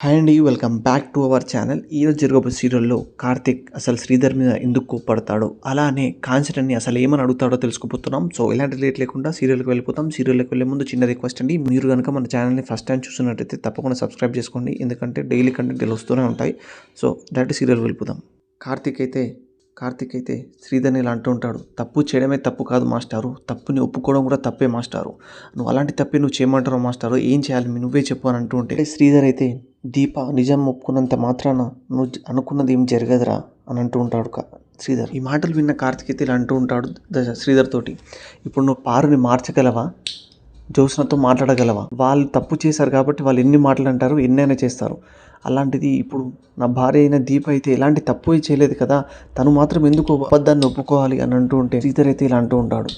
Hi అండి, welcome back to our channel. ఈరోజు జరగబోయే సీరియల్లో కార్తిక్ అసలు శ్రీధర్ మీద ఎందుకు కోప్పడతాడో, అలానే కాంచనని అసలు ఏమని అడుగుతాడో తెలుసుకోబోతున్నాం. సో ఎలాంటి లేట్ లేకుండా సీరియల్కి వెళ్ళిపోతాం. సీరియల్కి వెళ్ళే ముందు చిన్న రిక్వెస్ట్ అండి, మీరు కనుక మన ఛానల్ని ఫస్ట్ టైం చూస్తున్నట్టయితే తప్పకుండా సబ్స్క్రైబ్ చేసుకోండి, ఎందుకంటే డైలీ కంటెంట్ వస్తూనే ఉంటాయి. సో డైరెక్ట్ సీరియల్ వెళ్ళిపోతాం. కార్తిక్ అయితే శ్రీధర్ని ఇలా అంటూ ఉంటాడు, తప్పు చేయడమే తప్పు కాదు మాస్టారు, తప్పుని ఒప్పుకోవడం కూడా తప్పే మాస్టారు, నువ్వు అలాంటి తప్పే నువ్వు చేయమంటారు మాస్టారు, ఏం చేయాలి నువ్వే చెప్పు అని అంటూ ఉంటే శ్రీధర్ అయితే దీప నిజం ఒప్పుకున్నంత మాత్రాన నువ్వు అనుకున్నది ఏం జరగదురా అని అంటూ ఉంటాడు శ్రీధర్. ఈ మాటలు విన్న కార్తిక్ అయితే ఇలా అంటూ ఉంటాడు శ్రీధర్ తోటి, ఇప్పుడు నువ్వు పారుని మార్చగలవా, జ్యోత్స్నతో మాట్లాడగలవా? వాళ్ళు తప్పు చేశారు కాబట్టి వాళ్ళు ఎన్ని మాటలు అంటారు, ఎన్నైనా చేస్తారు. అలాంటిది ఇప్పుడు నా భార్య అయిన దీప అయితే ఎలాంటి తప్పు చేయలేదు కదా, తను మాత్రం ఎందుకు అబద్ధాన్ని ఒప్పుకోవాలి అని అంటూ ఉంటే శ్రీధర్ అయితే ఇలా అంటూ ఉంటాడు,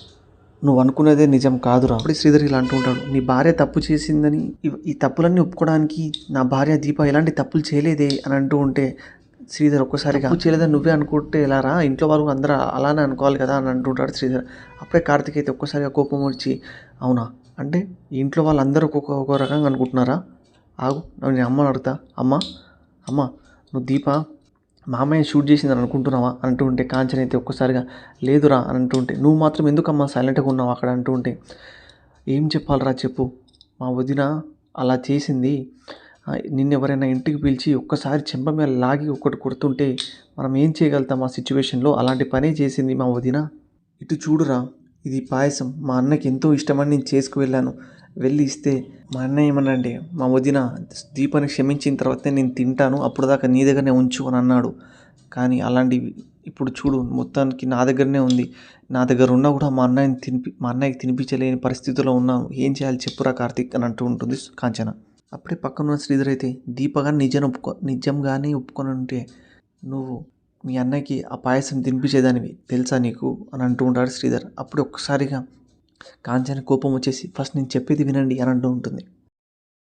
నువ్వు అనుకున్నదే నిజం కాదురా. అప్పుడు శ్రీధర్ ఇలా అంటూ ఉంటాడు, నీ భార్య తప్పు చేసిందని ఈ తప్పులన్నీ ఒప్పుకోవడానికి నా భార్య దీప ఎలాంటి తప్పులు చేయలేదే అని అంటూ ఉంటే శ్రీధర్ ఒక్కసారిగా తప్పు చేయలేదని నువ్వే అనుకుంటే ఎలా రా, ఇంట్లో వాళ్ళు అందరూ అలానే అనుకోవాలి కదా అని అంటుంటాడు శ్రీధర్. అప్పుడే కార్తిక్ అయితే ఒక్కసారిగా కోపం వచ్చి, అవునా అంటే ఇంట్లో వాళ్ళందరూ ఒక్కొక్క రకంగా అనుకుంటున్నారా, ఆగు నేను అమ్మని అడుగుతా, అమ్మ నువ్వు దీప మామయ్య షూట్ చేసిందని అనుకుంటున్నావా అంటూ ఉంటే కాంచన అయితే ఒక్కసారిగా లేదురా అని అంటూ ఉంటే, నువ్వు మాత్రం ఎందుకమ్మా సైలెంట్గా ఉన్నావు అక్కడ అంటూ ఉంటే, ఏం చెప్పాలరా చెప్పు, మా వదిన అలా చేసింది, నిన్ను ఎవరైనా ఇంటికి పిలిచి ఒక్కసారి చెంప మీద లాగి ఒకటి కొడుతుంటే మనం ఏం చేయగలుగుతాం ఆ సిచ్యువేషన్లో, అలాంటి పనే చేసింది మా వదిన. ఇటు చూడురా, ఇది పాయసం మా అన్నకి ఎంతో ఇష్టమని నేను చేసుకువెళ్ళాను, వెళ్ళి ఇస్తే మా అన్నయ్య ఏమన్నాడంటే, మా వదిన దీపాన్ని క్షమించిన తర్వాతే నేను తింటాను, అప్పుడు దాకా నీ దగ్గరనే ఉంచు అని అన్నాడు. కానీ అలాంటివి ఇప్పుడు చూడు మొత్తానికి నా దగ్గరనే ఉంది, నా దగ్గర ఉన్నా కూడా మా అన్నయ్యకి తినిపించలేని పరిస్థితిలో ఉన్నాను, ఏం చేయాలి చెప్పురా కార్తిక్ అని అంటూ ఉంటుంది కాంచన. అప్పుడే పక్కన ఉన్న శ్రీధర్ అయితే దీపగా నిజంగానే ఒప్పుకొని ఉంటే నువ్వు మీ అన్నయ్యకి ఆ పాయసం తినిపించేదానివి తెలుసా నీకు అని అంటూ ఉంటాడు శ్రీధర్. అప్పుడు ఒక్కసారిగా కాంచన కోపం వచ్చేసి, ఫస్ట్ నేను చెప్పేది వినండి అని అంటూ ఉంటుంది.